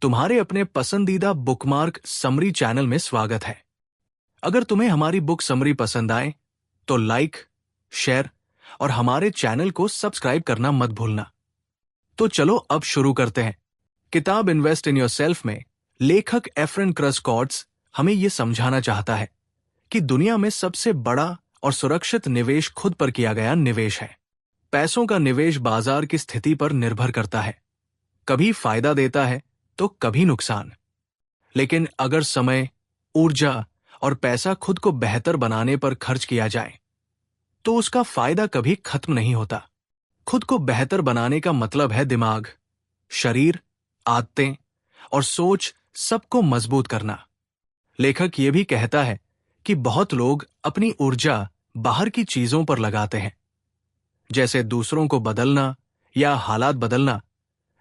तुम्हारे अपने पसंदीदा बुकमार्क समरी चैनल में स्वागत है। अगर तुम्हें हमारी बुक समरी पसंद आए तो लाइक, शेयर और हमारे चैनल को सब्सक्राइब करना मत भूलना। तो चलो अब शुरू करते हैं। किताब इन्वेस्ट इन योरसेल्फ में लेखक एफ्रेन क्रसकॉर्ड्स हमें यह समझाना चाहता है कि दुनिया में सबसे बड़ा और सुरक्षित निवेश खुद पर किया गया निवेश है। पैसों का निवेश बाजार की स्थिति पर निर्भर करता है, कभी फायदा देता है तो कभी नुकसान। लेकिन अगर समय, ऊर्जा और पैसा खुद को बेहतर बनाने पर खर्च किया जाए तो उसका फायदा कभी खत्म नहीं होता। खुद को बेहतर बनाने का मतलब है दिमाग, शरीर, आदतें और सोच सबको मजबूत करना। लेखक यह भी कहता है कि बहुत लोग अपनी ऊर्जा बाहर की चीजों पर लगाते हैं, जैसे दूसरों को बदलना या हालात बदलना,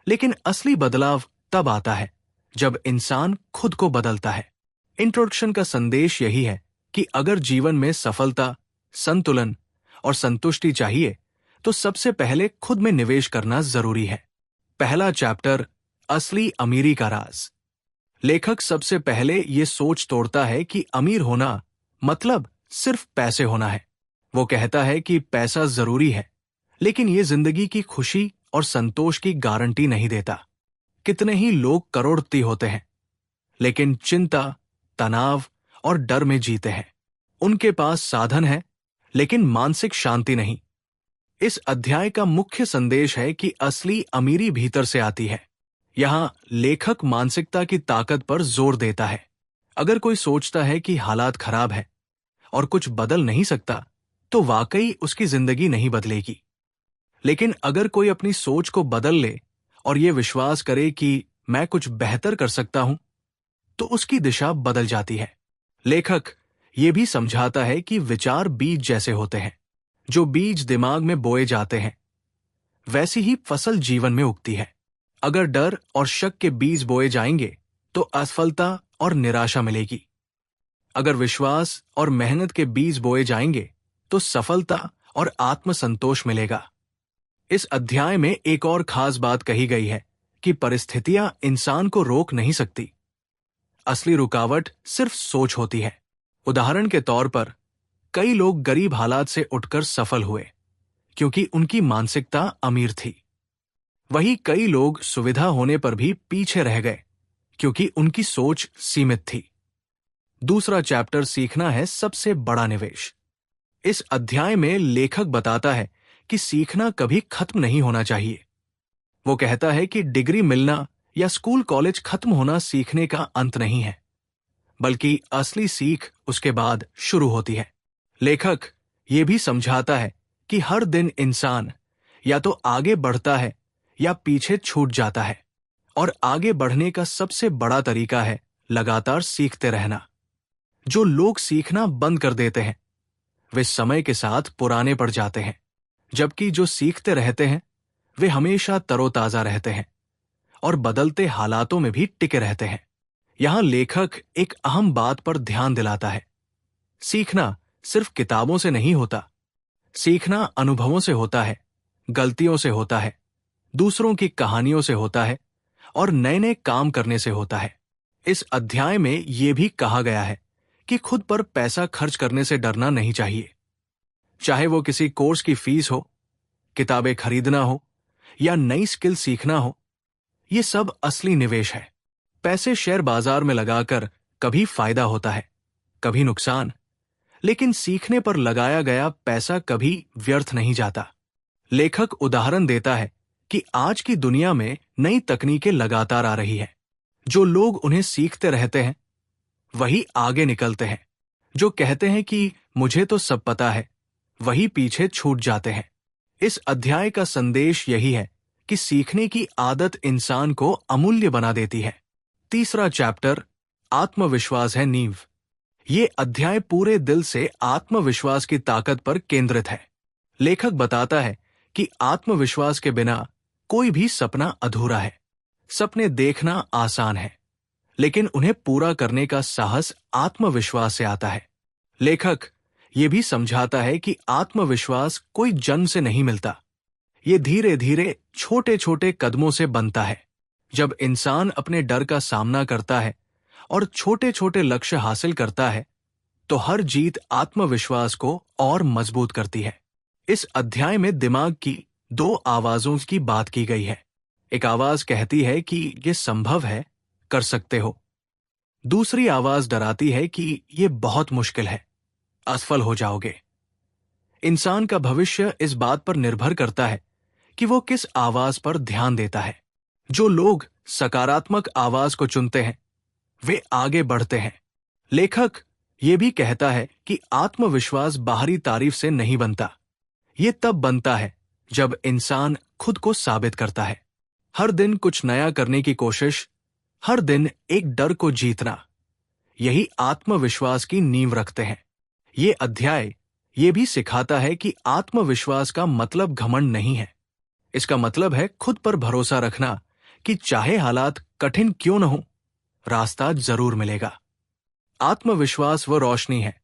लेकिन असली बदलाव तब आता है जब इंसान खुद को बदलता है। इंट्रोडक्शन का संदेश यही है कि अगर जीवन में सफलता, संतुलन और संतुष्टि चाहिए तो सबसे पहले खुद में निवेश करना जरूरी है। पहला चैप्टर, असली अमीरी का राज। लेखक सबसे पहले ये सोच तोड़ता है कि अमीर होना मतलब सिर्फ पैसे होना है। वो कहता है कि पैसा जरूरी है, लेकिन ये जिंदगी की खुशी और संतोष की गारंटी नहीं देता। कितने ही लोग करोड़पति होते हैं, लेकिन चिंता, तनाव और डर में जीते हैं। उनके पास साधन है, लेकिन मानसिक शांति नहीं। इस अध्याय का मुख्य संदेश है कि असली अमीरी भीतर से आती है। यहां लेखक मानसिकता की ताकत पर जोर देता है। अगर कोई सोचता है कि हालात खराब है और कुछ बदल नहीं सकता, तो वाकई उसकी जिंदगी नहीं बदलेगी। लेकिन अगर कोई अपनी सोच को बदल ले और ये विश्वास करे कि मैं कुछ बेहतर कर सकता हूं, तो उसकी दिशा बदल जाती है। लेखक ये भी समझाता है कि विचार बीज जैसे होते हैं। जो बीज दिमाग में बोए जाते हैं, वैसी ही फसल जीवन में उगती है। अगर डर और शक के बीज बोए जाएंगे तो असफलता और निराशा मिलेगी। अगर विश्वास और मेहनत के बीज बोए जाएंगे तो सफलता और आत्मसंतोष मिलेगा। इस अध्याय में एक और खास बात कही गई है कि परिस्थितियां इंसान को रोक नहीं सकती। असली रुकावट सिर्फ सोच होती है। उदाहरण के तौर पर, कई लोग गरीब हालात से उठकर सफल हुए क्योंकि उनकी मानसिकता अमीर थी। वहीं कई लोग सुविधा होने पर भी पीछे रह गए क्योंकि उनकी सोच सीमित थी। दूसरा चैप्टर, सीखना है सबसे बड़ा निवेश। इस अध्याय में लेखक बताता है कि सीखना कभी खत्म नहीं होना चाहिए। वो कहता है कि डिग्री मिलना या स्कूल कॉलेज खत्म होना सीखने का अंत नहीं है, बल्कि असली सीख उसके बाद शुरू होती है। लेखक ये भी समझाता है कि हर दिन इंसान या तो आगे बढ़ता है या पीछे छूट जाता है, और आगे बढ़ने का सबसे बड़ा तरीका है लगातार सीखते रहना। जो लोग सीखना बंद कर देते हैं वे समय के साथ पुराने पड़ जाते हैं, जबकि जो सीखते रहते हैं वे हमेशा तरोताजा रहते हैं और बदलते हालातों में भी टिके रहते हैं। यहां लेखक एक अहम बात पर ध्यान दिलाता है। सीखना सिर्फ किताबों से नहीं होता। सीखना अनुभवों से होता है, गलतियों से होता है, दूसरों की कहानियों से होता है और नए नए काम करने से होता है। इस अध्याय में यह भी कहा गया है कि खुद पर पैसा खर्च करने से डरना नहीं चाहिए। चाहे वो किसी कोर्स की फीस हो, किताबें खरीदना हो या नई स्किल सीखना हो, ये सब असली निवेश है। पैसे शेयर बाजार में लगाकर कभी फायदा होता है, कभी नुकसान, लेकिन सीखने पर लगाया गया पैसा कभी व्यर्थ नहीं जाता। लेखक उदाहरण देता है कि आज की दुनिया में नई तकनीकें लगातार आ रही है। जो लोग उन्हें सीखते रहते हैं वही आगे निकलते हैं। जो कहते हैं कि मुझे तो सब पता है, वही पीछे छूट जाते हैं। इस अध्याय का संदेश यही है कि सीखने की आदत इंसान को अमूल्य बना देती है। तीसरा चैप्टर, आत्मविश्वास है नींव। ये अध्याय पूरे दिल से आत्मविश्वास की ताकत पर केंद्रित है। लेखक बताता है कि आत्मविश्वास के बिना कोई भी सपना अधूरा है। सपने देखना आसान है, लेकिन उन्हें पूरा करने का साहस आत्मविश्वास से आता है। लेखक ये भी समझाता है कि आत्मविश्वास कोई जन्म से नहीं मिलता। ये धीरे धीरे छोटे छोटे कदमों से बनता है। जब इंसान अपने डर का सामना करता है और छोटे छोटे लक्ष्य हासिल करता है, तो हर जीत आत्मविश्वास को और मजबूत करती है। इस अध्याय में दिमाग की दो आवाजों की बात की गई है। एक आवाज कहती है कि यह संभव है, कर सकते हो। दूसरी आवाज डराती है कि यह बहुत मुश्किल है, असफल हो जाओगे। इंसान का भविष्य इस बात पर निर्भर करता है कि वो किस आवाज पर ध्यान देता है। जो लोग सकारात्मक आवाज को चुनते हैं, वे आगे बढ़ते हैं। लेखक ये भी कहता है कि आत्मविश्वास बाहरी तारीफ से नहीं बनता। ये तब बनता है जब इंसान खुद को साबित करता है। हर दिन कुछ नया करने की कोशिश, हर दिन एक डर को जीतना, यही आत्मविश्वास की नींव रखते हैं। ये अध्याय ये भी सिखाता है कि आत्मविश्वास का मतलब घमंड नहीं है। इसका मतलब है खुद पर भरोसा रखना कि चाहे हालात कठिन क्यों न हो, रास्ता जरूर मिलेगा। आत्मविश्वास वो रोशनी है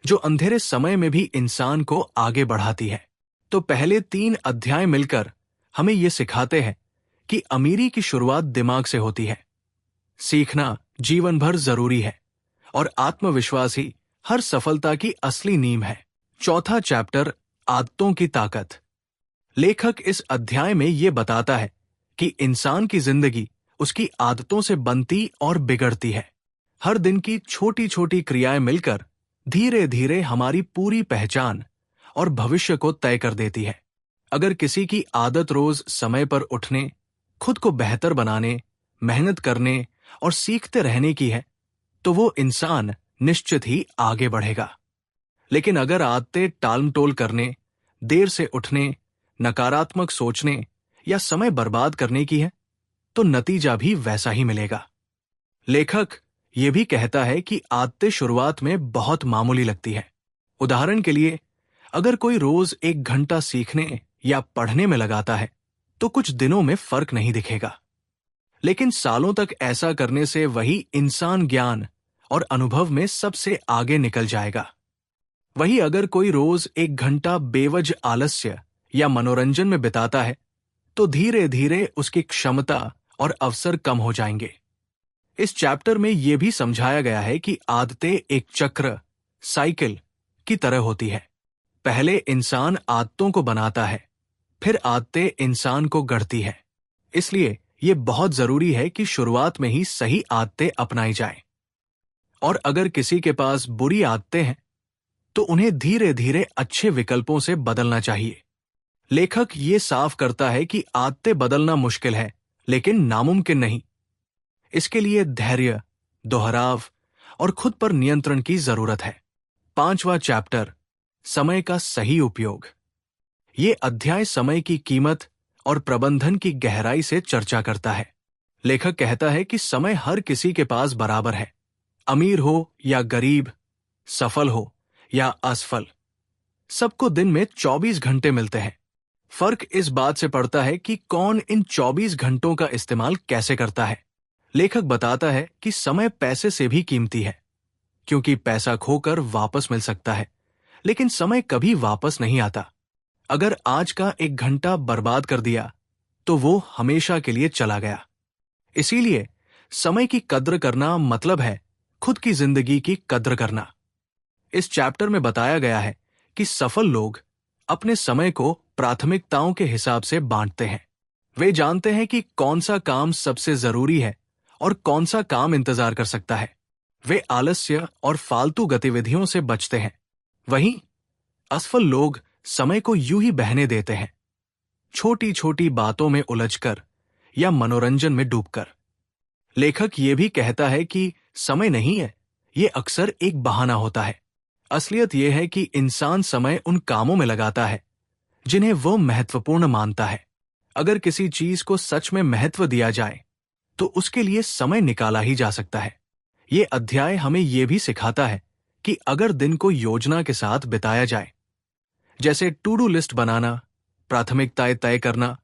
जो अंधेरे समय में भी इंसान को आगे बढ़ाती है। तो पहले 3 अध्याय मिलकर हमें ये सिखाते हैं कि अमीरी की शुरुआत दिमाग से होती है, सीखना जीवन भर जरूरी है और आत्मविश्वास ही हर सफलता की असली नींव है। चौथा चैप्टर, आदतों की ताकत। लेखक इस अध्याय में ये बताता है कि इंसान की जिंदगी उसकी आदतों से बनती और बिगड़ती है। हर दिन की छोटी छोटी क्रियाएं मिलकर धीरे धीरे हमारी पूरी पहचान और भविष्य को तय कर देती है। अगर किसी की आदत रोज समय पर उठने, खुद को बेहतर बनाने, मेहनत करने और सीखते रहने की है, तो वो इंसान निश्चित ही आगे बढ़ेगा। लेकिन अगर आदतें टालमटोल करने, देर से उठने, नकारात्मक सोचने या समय बर्बाद करने की है, तो नतीजा भी वैसा ही मिलेगा। लेखक ये भी कहता है कि आदतें शुरुआत में बहुत मामूली लगती है। उदाहरण के लिए, अगर कोई रोज 1 घंटा सीखने या पढ़ने में लगाता है, तो कुछ दिनों में फर्क नहीं दिखेगा। लेकिन सालों तक ऐसा करने से वही इंसान ज्ञान और अनुभव में सबसे आगे निकल जाएगा। वही अगर कोई रोज 1 घंटा बेवजह आलस्य या मनोरंजन में बिताता है, तो धीरे धीरे उसकी क्षमता और अवसर कम हो जाएंगे। इस चैप्टर में यह भी समझाया गया है कि आदतें एक चक्र, साइकिल की तरह होती है। पहले इंसान आदतों को बनाता है, फिर आदतें इंसान को गढ़ती है। इसलिए यह बहुत जरूरी है कि शुरुआत में ही सही आदतें अपनाई जाएं। और अगर किसी के पास बुरी आदतें हैं, तो उन्हें धीरे धीरे अच्छे विकल्पों से बदलना चाहिए। लेखक ये साफ करता है कि आदतें बदलना मुश्किल है, लेकिन नामुमकिन नहीं। इसके लिए धैर्य, दोहराव और खुद पर नियंत्रण की जरूरत है। 5वां चैप्टर, समय का सही उपयोग। ये अध्याय समय की कीमत और प्रबंधन की गहराई से चर्चा करता है। लेखक कहता है कि समय हर किसी के पास बराबर है, अमीर हो या गरीब, सफल हो या असफल, सबको दिन में 24 घंटे मिलते हैं। फर्क इस बात से पड़ता है कि कौन इन 24 घंटों का इस्तेमाल कैसे करता है। लेखक बताता है कि समय पैसे से भी कीमती है, क्योंकि पैसा खोकर वापस मिल सकता है, लेकिन समय कभी वापस नहीं आता। अगर आज का 1 घंटा बर्बाद कर दिया, तो वो हमेशा के लिए चला गया। इसीलिए समय की कद्र करना मतलब है खुद की जिंदगी की कद्र करना। इस चैप्टर में बताया गया है कि सफल लोग अपने समय को प्राथमिकताओं के हिसाब से बांटते हैं। वे जानते हैं कि कौन सा काम सबसे जरूरी है और कौन सा काम इंतजार कर सकता है। वे आलस्य और फालतू गतिविधियों से बचते हैं। वहीं असफल लोग समय को यूं ही बहने देते हैं, छोटी छोटी बातों में उलझकर या मनोरंजन में डूबकर। लेखक ये भी कहता है कि समय नहीं है, ये अक्सर एक बहाना होता है। असलियत यह है कि इंसान समय उन कामों में लगाता है जिन्हें वो महत्वपूर्ण मानता है। अगर किसी चीज को सच में महत्व दिया जाए, तो उसके लिए समय निकाला ही जा सकता है। ये अध्याय हमें यह भी सिखाता है कि अगर दिन को योजना के साथ बिताया जाए, जैसे टू डू लिस्ट बनाना, प्राथमिकताएं तय करना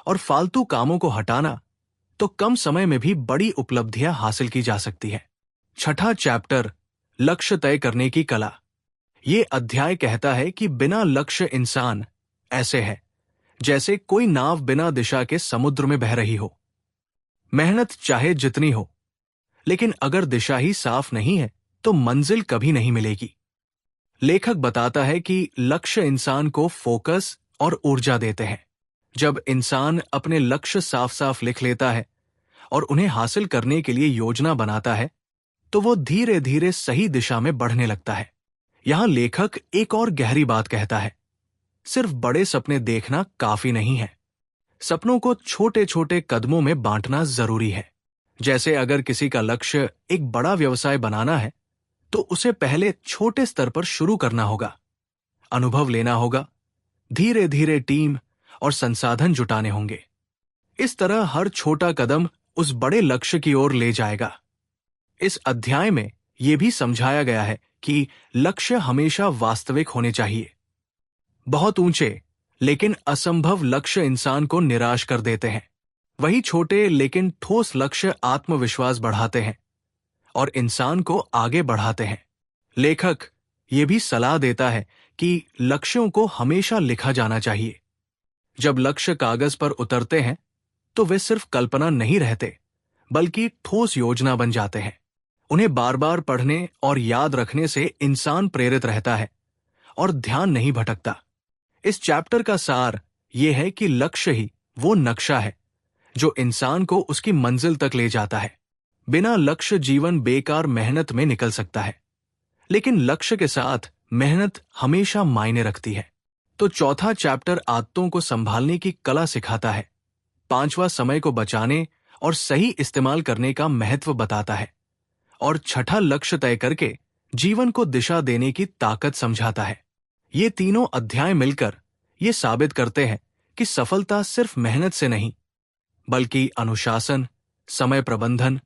और फालतू कामों को हटाना, तो कम समय में भी बड़ी उपलब्धियां हासिल की जा सकती है। 6वां चैप्टर, लक्ष्य तय करने की कला। ये अध्याय कहता है कि बिना लक्ष्य इंसान ऐसे है जैसे कोई नाव बिना दिशा के समुद्र में बह रही हो। मेहनत चाहे जितनी हो, लेकिन अगर दिशा ही साफ नहीं है तो मंजिल कभी नहीं मिलेगी। लेखक बताता है कि लक्ष्य इंसान को फोकस और ऊर्जा देते हैं। जब इंसान अपने लक्ष्य साफ साफ लिख लेता है और उन्हें हासिल करने के लिए योजना बनाता है, तो वो धीरे धीरे सही दिशा में बढ़ने लगता है। यहां लेखक एक और गहरी बात कहता है, सिर्फ बड़े सपने देखना काफी नहीं है। सपनों को छोटे छोटे कदमों में बांटना जरूरी है। जैसे अगर किसी का लक्ष्य एक बड़ा व्यवसाय बनाना है, तो उसे पहले छोटे स्तर पर शुरू करना होगा, अनुभव लेना होगा, धीरे धीरे टीम और संसाधन जुटाने होंगे। इस तरह हर छोटा कदम उस बड़े लक्ष्य की ओर ले जाएगा। इस अध्याय में यह भी समझाया गया है कि लक्ष्य हमेशा वास्तविक होने चाहिए। बहुत ऊंचे लेकिन असंभव लक्ष्य इंसान को निराश कर देते हैं। वही छोटे लेकिन ठोस लक्ष्य आत्मविश्वास बढ़ाते हैं और इंसान को आगे बढ़ाते हैं। लेखक ये भी सलाह देता है कि लक्ष्यों को हमेशा लिखा जाना चाहिए। जब लक्ष्य कागज पर उतरते हैं तो वे सिर्फ कल्पना नहीं रहते, बल्कि ठोस योजना बन जाते हैं। उन्हें बार बार पढ़ने और याद रखने से इंसान प्रेरित रहता है और ध्यान नहीं भटकता। इस चैप्टर का सार यह है कि लक्ष्य ही वो नक्शा है जो इंसान को उसकी मंजिल तक ले जाता है। बिना लक्ष्य जीवन बेकार मेहनत में निकल सकता है, लेकिन लक्ष्य के साथ मेहनत हमेशा मायने रखती है। तो चौथा चैप्टर आदतों को संभालने की कला सिखाता है। पांचवा समय को बचाने और सही इस्तेमाल करने का महत्व बताता है, और छठा लक्ष्य तय करके जीवन को दिशा देने की ताकत समझाता है। ये तीनों अध्याय मिलकर ये साबित करते हैं कि सफलता सिर्फ मेहनत से नहीं, बल्कि अनुशासन, समय प्रबंधन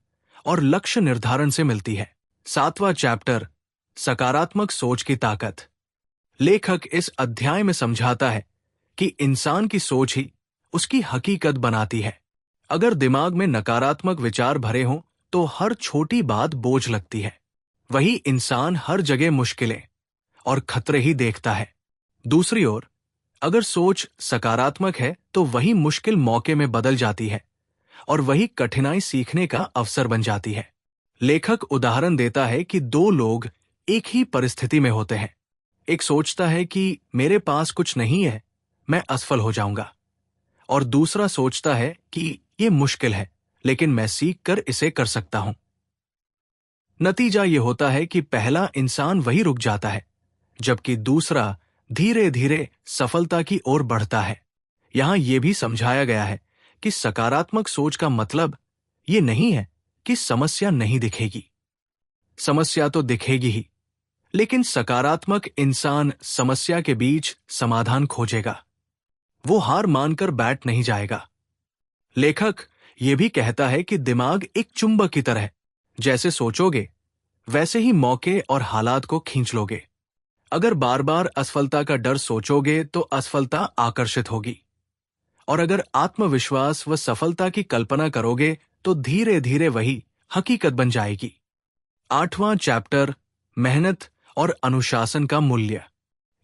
और लक्ष्य निर्धारण से मिलती है। सातवां चैप्टर सकारात्मक सोच की ताकत। लेखक इस अध्याय में समझाता है कि इंसान की सोच ही उसकी हकीकत बनाती है। अगर दिमाग में नकारात्मक विचार भरे हों तो हर छोटी बात बोझ लगती है। वही इंसान हर जगह मुश्किलें और खतरे ही देखता है। दूसरी ओर अगर सोच सकारात्मक है तो वही मुश्किल मौके में बदल जाती है और वही कठिनाई सीखने का अवसर बन जाती है। लेखक उदाहरण देता है कि दो लोग एक ही परिस्थिति में होते हैं। एक सोचता है कि मेरे पास कुछ नहीं है, मैं असफल हो जाऊंगा, और दूसरा सोचता है कि ये मुश्किल है, लेकिन मैं सीख कर इसे कर सकता हूं। नतीजा ये होता है कि पहला इंसान वही रुक जाता है, जबकि दूसरा धीरे धीरे सफलता की ओर बढ़ता है। यहां यह भी समझाया गया है कि सकारात्मक सोच का मतलब ये नहीं है कि समस्या नहीं दिखेगी। समस्या तो दिखेगी ही, लेकिन सकारात्मक इंसान समस्या के बीच समाधान खोजेगा। वो हार मानकर बैठ नहीं जाएगा। लेखक ये भी कहता है कि दिमाग एक चुंबक की तरह है, जैसे सोचोगे वैसे ही मौके और हालात को खींच लोगे। अगर बार बार असफलता का डर सोचोगे तो असफलता आकर्षित होगी, और अगर आत्मविश्वास व सफलता की कल्पना करोगे तो धीरे धीरे वही हकीकत बन जाएगी। आठवां चैप्टर मेहनत और अनुशासन का मूल्य।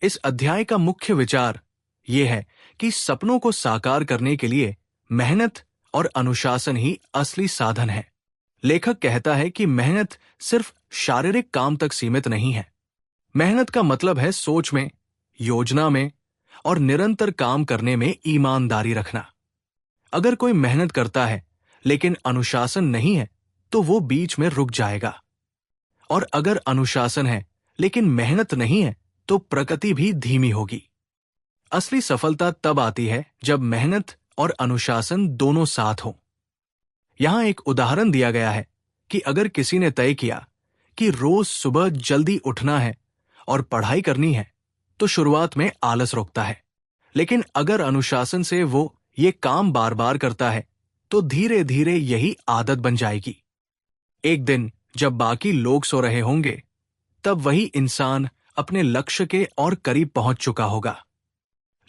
इस अध्याय का मुख्य विचार यह है कि सपनों को साकार करने के लिए मेहनत और अनुशासन ही असली साधन है। लेखक कहता है कि मेहनत सिर्फ शारीरिक काम तक सीमित नहीं है। मेहनत का मतलब है सोच में, योजना में और निरंतर काम करने में ईमानदारी रखना। अगर कोई मेहनत करता है लेकिन अनुशासन नहीं है तो वो बीच में रुक जाएगा, और अगर अनुशासन है लेकिन मेहनत नहीं है तो प्रगति भी धीमी होगी। असली सफलता तब आती है जब मेहनत और अनुशासन दोनों साथ हों। यहां एक उदाहरण दिया गया है कि अगर किसी ने तय किया कि रोज सुबह जल्दी उठना है और पढ़ाई करनी है, तो शुरुआत में आलस रोकता है, लेकिन अगर अनुशासन से वो ये काम बार बार करता है तो धीरे धीरे यही आदत बन जाएगी। एक दिन जब बाकी लोग सो रहे होंगे, तब वही इंसान अपने लक्ष्य के और करीब पहुंच चुका होगा।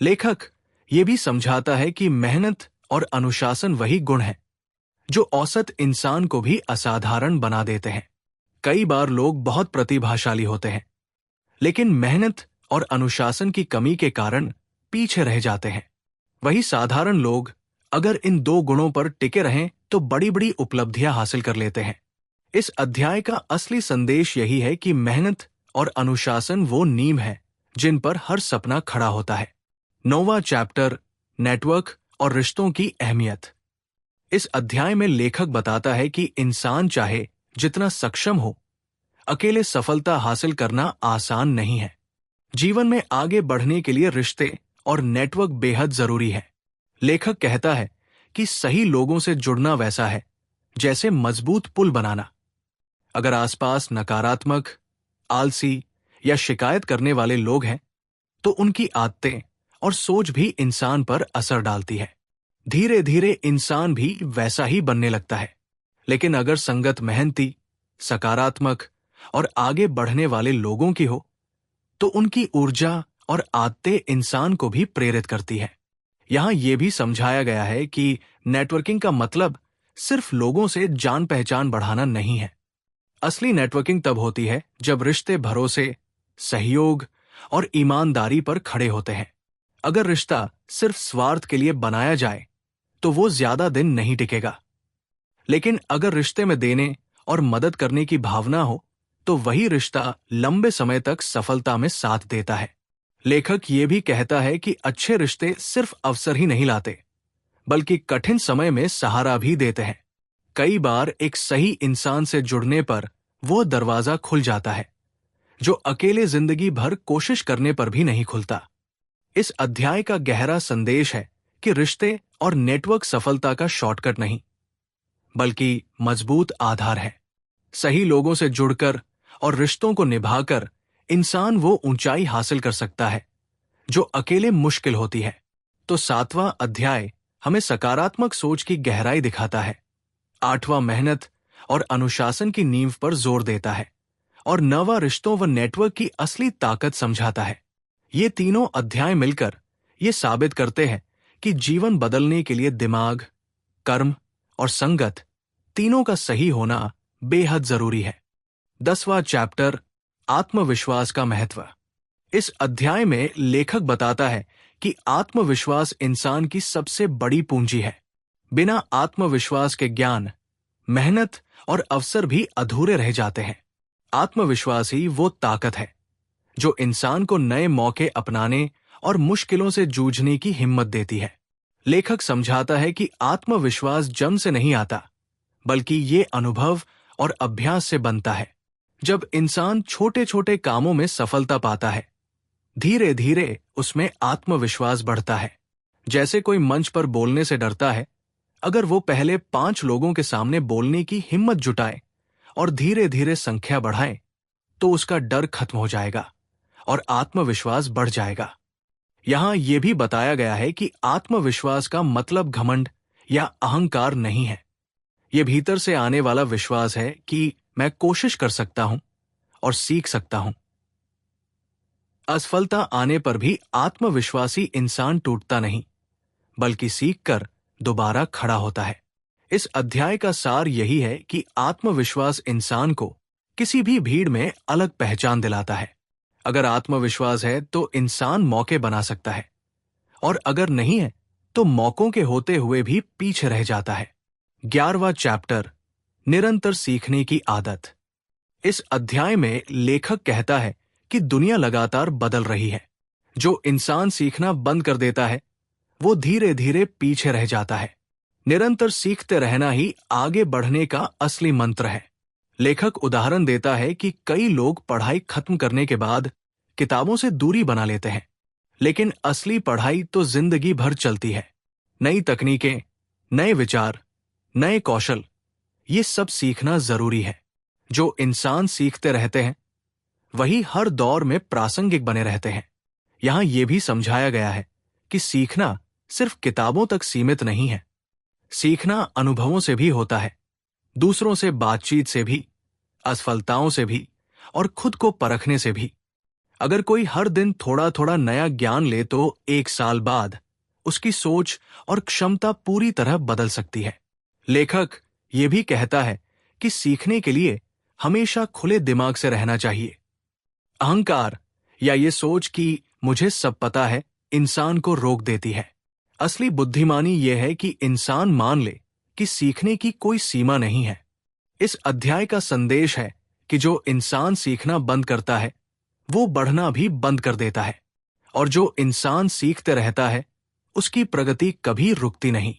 लेखक ये भी समझाता है कि मेहनत और अनुशासन वही गुण है जो औसत इंसान को भी असाधारण बना देते हैं। कई बार लोग बहुत प्रतिभाशाली होते हैं, लेकिन मेहनत और अनुशासन की कमी के कारण पीछे रह जाते हैं। वही साधारण लोग अगर इन दो गुणों पर टिके रहें तो बड़ी बड़ी उपलब्धियां हासिल कर लेते हैं। इस अध्याय का असली संदेश यही है कि मेहनत और अनुशासन वो नींव है जिन पर हर सपना खड़ा होता है। 9वां चैप्टर, नेटवर्क और रिश्तों की अहमियत। इस अध्याय में लेखक बताता है कि इंसान चाहे जितना सक्षम हो, अकेले सफलता हासिल करना आसान नहीं है। जीवन में आगे बढ़ने के लिए रिश्ते और नेटवर्क बेहद जरूरी है। लेखक कहता है कि सही लोगों से जुड़ना वैसा है जैसे मजबूत पुल बनाना। अगर आसपास नकारात्मक, आलसी या शिकायत करने वाले लोग हैं, तो उनकी आदतें और सोच भी इंसान पर असर डालती है। धीरे धीरे इंसान भी वैसा ही बनने लगता है। लेकिन अगर संगत मेहनती, सकारात्मक और आगे बढ़ने वाले लोगों की हो, तो उनकी ऊर्जा और आदतें इंसान को भी प्रेरित करती है। यहां यह भी समझाया गया है कि नेटवर्किंग का मतलब सिर्फ लोगों से जान पहचान बढ़ाना नहीं है। असली नेटवर्किंग तब होती है जब रिश्ते भरोसे, सहयोग और ईमानदारी पर खड़े होते हैं। अगर रिश्ता सिर्फ स्वार्थ के लिए बनाया जाए तो वो ज्यादा दिन नहीं टिकेगा। लेकिन अगर रिश्ते में देने और मदद करने की भावना हो, तो वही रिश्ता लंबे समय तक सफलता में साथ देता है। लेखक ये भी कहता है कि अच्छे रिश्ते सिर्फ अवसर ही नहीं लाते, बल्कि कठिन समय में सहारा भी देते हैं। कई बार एक सही इंसान से जुड़ने पर वो दरवाजा खुल जाता है जो अकेले जिंदगी भर कोशिश करने पर भी नहीं खुलता। इस अध्याय का गहरा संदेश है कि रिश्ते और नेटवर्क सफलता का शॉर्टकट नहीं, बल्कि मजबूत आधार है। सही लोगों से जुड़कर और रिश्तों को निभाकर इंसान वो ऊंचाई हासिल कर सकता है जो अकेले मुश्किल होती है। तो 7वां अध्याय हमें सकारात्मक सोच की गहराई दिखाता है। 8वां मेहनत और अनुशासन की नींव पर जोर देता है, और 9वां रिश्तों व नेटवर्क की असली ताकत समझाता है। ये तीनों अध्याय मिलकर ये साबित करते हैं कि जीवन बदलने के लिए दिमाग, कर्म और संगत तीनों का सही होना बेहद जरूरी है। 10वां चैप्टर, आत्मविश्वास का महत्व। इस अध्याय में लेखक बताता है कि आत्मविश्वास इंसान की सबसे बड़ी पूंजी है। बिना आत्मविश्वास के ज्ञान, मेहनत और अवसर भी अधूरे रह जाते हैं। आत्मविश्वास ही वो ताकत है जो इंसान को नए मौके अपनाने और मुश्किलों से जूझने की हिम्मत देती है। लेखक समझाता है कि आत्मविश्वास जन्म से नहीं आता, बल्कि ये अनुभव और अभ्यास से बनता है। जब इंसान छोटे छोटे कामों में सफलता पाता है, धीरे धीरे उसमें आत्मविश्वास बढ़ता है। जैसे कोई मंच पर बोलने से डरता है, अगर वो पहले 5 लोगों के सामने बोलने की हिम्मत जुटाए और धीरे धीरे संख्या बढ़ाए, तो उसका डर खत्म हो जाएगा और आत्मविश्वास बढ़ जाएगा। यहां यह भी बताया गया है कि आत्मविश्वास का मतलब घमंड या अहंकार नहीं है। यह भीतर से आने वाला विश्वास है कि मैं कोशिश कर सकता हूं और सीख सकता हूं। असफलता आने पर भी आत्मविश्वासी इंसान टूटता नहीं, बल्कि सीखकर दोबारा खड़ा होता है। इस अध्याय का सार यही है कि आत्मविश्वास इंसान को किसी भी भीड़ में अलग पहचान दिलाता है। अगर आत्मविश्वास है तो इंसान मौके बना सकता है, और अगर नहीं है तो मौकों के होते हुए भी पीछे रह जाता है। 11वां चैप्टर, निरंतर सीखने की आदत। इस अध्याय में लेखक कहता है कि दुनिया लगातार बदल रही है। जो इंसान सीखना बंद कर देता है, वो धीरे धीरे पीछे रह जाता है। निरंतर सीखते रहना ही आगे बढ़ने का असली मंत्र है। लेखक उदाहरण देता है कि कई लोग पढ़ाई खत्म करने के बाद किताबों से दूरी बना लेते हैं, लेकिन असली पढ़ाई तो जिंदगी भर चलती है। नई तकनीकें, नए विचार, नए कौशल, ये सब सीखना जरूरी है। जो इंसान सीखते रहते हैं, वही हर दौर में प्रासंगिक बने रहते हैं। यहां यह भी समझाया गया है कि सीखना सिर्फ किताबों तक सीमित नहीं है। सीखना अनुभवों से भी होता है, दूसरों से बातचीत से भी, असफलताओं से भी और खुद को परखने से भी। अगर कोई हर दिन थोड़ा थोड़ा नया ज्ञान ले तो 1 साल बाद उसकी सोच और क्षमता पूरी तरह बदल सकती है। लेखक ये भी कहता है कि सीखने के लिए हमेशा खुले दिमाग से रहना चाहिए। अहंकार या ये सोच कि मुझे सब पता है इंसान को रोक देती है। असली बुद्धिमानी यह है कि इंसान मान ले कि सीखने की कोई सीमा नहीं है। इस अध्याय का संदेश है कि जो इंसान सीखना बंद करता है वो बढ़ना भी बंद कर देता है, और जो इंसान सीखते रहता है उसकी प्रगति कभी रुकती नहीं।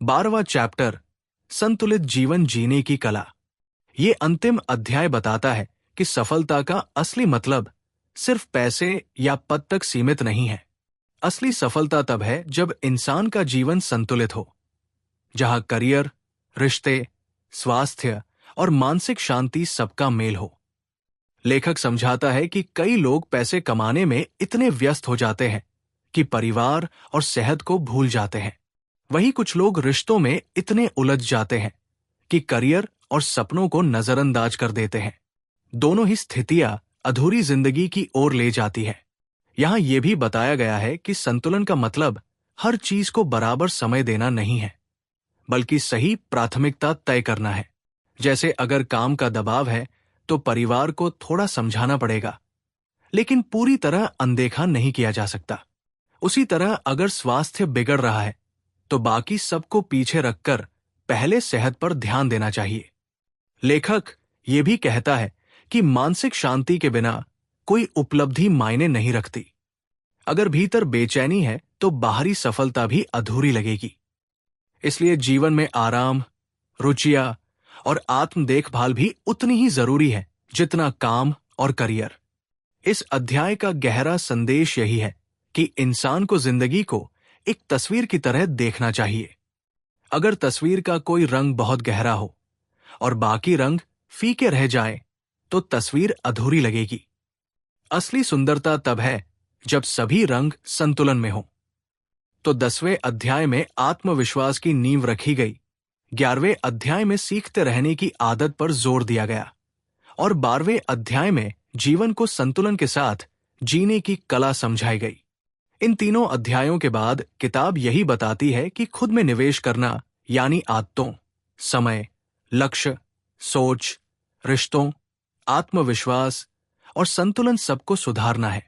12वां चैप्टर, संतुलित जीवन जीने की कला। ये अंतिम अध्याय बताता है कि सफलता का असली मतलब सिर्फ पैसे या पद तक सीमित नहीं है। असली सफलता तब है जब इंसान का जीवन संतुलित हो, जहां करियर, रिश्ते, स्वास्थ्य और मानसिक शांति सबका मेल हो। लेखक समझाता है कि कई लोग पैसे कमाने में इतने व्यस्त हो जाते हैं कि परिवार और सेहत को भूल जाते हैं। वहीं कुछ लोग रिश्तों में इतने उलझ जाते हैं कि करियर और सपनों को नजरअंदाज कर देते हैं। दोनों ही स्थितियां अधूरी जिंदगी की ओर ले जाती है। यहां यह भी बताया गया है कि संतुलन का मतलब हर चीज को बराबर समय देना नहीं है, बल्कि सही प्राथमिकता तय करना है। जैसे अगर काम का दबाव है तो परिवार को थोड़ा समझाना पड़ेगा, लेकिन पूरी तरह अनदेखा नहीं किया जा सकता। उसी तरह अगर स्वास्थ्य बिगड़ रहा है तो बाकी सबको पीछे रखकर पहले सेहत पर ध्यान देना चाहिए। लेखक ये भी कहता है कि मानसिक शांति के बिना कोई उपलब्धि मायने नहीं रखती। अगर भीतर बेचैनी है तो बाहरी सफलता भी अधूरी लगेगी। इसलिए जीवन में आराम, रुचियां और आत्म देखभाल भी उतनी ही जरूरी है जितना काम और करियर। इस अध्याय का गहरा संदेश यही है कि इंसान को जिंदगी को एक तस्वीर की तरह देखना चाहिए। अगर तस्वीर का कोई रंग बहुत गहरा हो और बाकी रंग फीके रह जाए तो तस्वीर अधूरी लगेगी। असली सुंदरता तब है जब सभी रंग संतुलन में हो। तो 10वें अध्याय में आत्मविश्वास की नींव रखी गई, 11वें अध्याय में सीखते रहने की आदत पर जोर दिया गया और 12वें अध्याय में जीवन को संतुलन के साथ जीने की कला समझाई गई। इन तीनों अध्यायों के बाद किताब यही बताती है कि खुद में निवेश करना यानी आदतों, समय, लक्ष्य, सोच, रिश्तों, आत्मविश्वास और संतुलन सबको सुधारना है।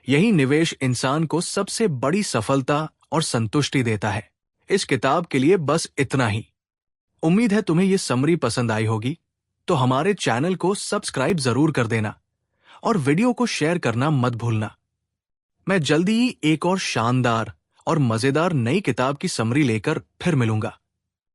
यही निवेश इंसान को सबसे बड़ी सफलता और संतुष्टि देता है। इस किताब के लिए बस इतना ही। उम्मीद है तुम्हें ये समरी पसंद आई होगी, तो हमारे चैनल को सब्सक्राइब जरूर कर देना और वीडियो को शेयर करना मत भूलना। मैं जल्दी ही एक और शानदार और मजेदार नई किताब की समरी लेकर फिर मिलूंगा।